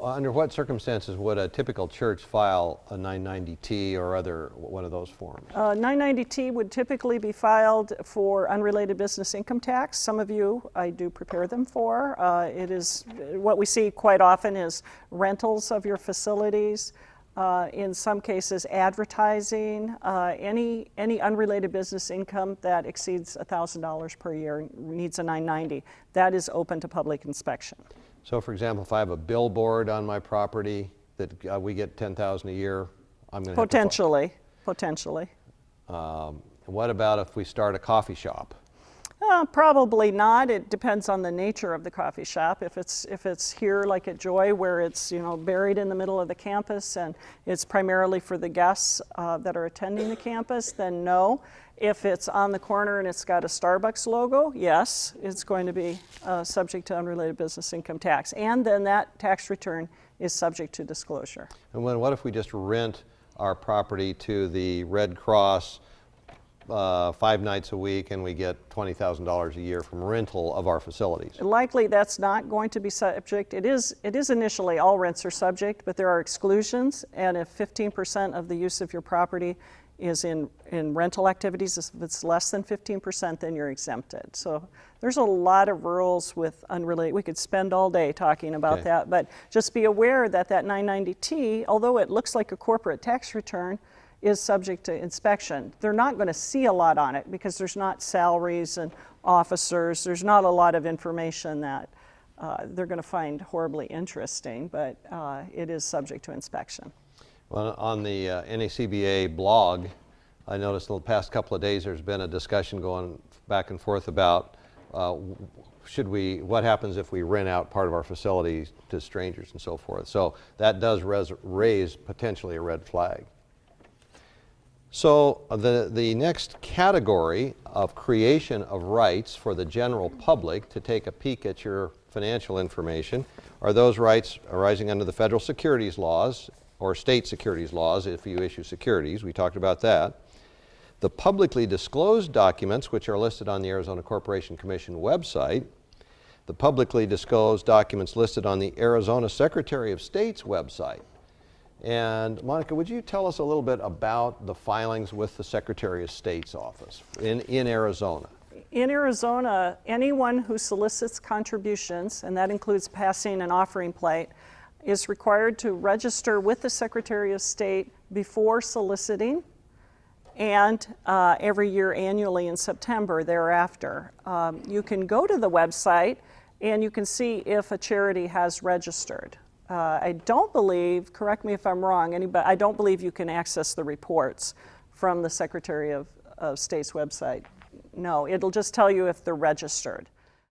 under what circumstances would a typical church file a 990T or other one of those forms? 990T would typically be filed for unrelated business income tax. Some of you, I do prepare them for. It is, what we see quite often is rentals of your facilities, in some cases advertising, any unrelated business income that exceeds $1,000 per year needs a 990. That is open to public inspection. So for example, if I have a billboard on my property that we get $10,000 a year, I'm going to potentially. What about if we start a coffee shop? Probably not. It depends on the nature of the coffee shop. If it's here like at Joy, where it's buried in the middle of the campus and it's primarily for the guests that are attending the campus, then no. If it's on the corner and it's got a Starbucks logo, yes, it's going to be subject to unrelated business income tax. And then that tax return is subject to disclosure. And what if we just rent our property to the Red Cross 5 nights a week and we get $20,000 a year from rental of our facilities? Likely that's not going to be subject. It is initially all rents are subject, but there are exclusions, and if 15% of the use of your property is in rental activities, if it's less than 15%, then you're exempted. So there's a lot of rules with unrelated. We could spend all day talking about that, but just be aware that that 990T, although it looks like a corporate tax return, is subject to inspection. They're not going to see a lot on it because there's not salaries and officers. There's not a lot of information that they're going to find horribly interesting, but it is subject to inspection. Well, on the NACBA blog, I noticed in the past couple of days there's been a discussion going back and forth about what happens if we rent out part of our facilities to strangers and so forth. So that does raise potentially a red flag. So the next category of creation of rights for the general public to take a peek at your financial information are those rights arising under the federal securities laws or state securities laws if you issue securities. We talked about that. The publicly disclosed documents, which are listed on the Arizona Corporation Commission website. The publicly disclosed documents listed on the Arizona Secretary of State's website. And Monica, would you tell us a little bit about the filings with the Secretary of State's office in Arizona? In Arizona, anyone who solicits contributions, and that includes passing an offering plate, is required to register with the Secretary of State before soliciting and every year annually in September thereafter. You can go to the website and you can see if a charity has registered. I don't believe, correct me if I'm wrong, I don't believe you can access the reports from the Secretary of State's website. No, it'll just tell you if they're registered.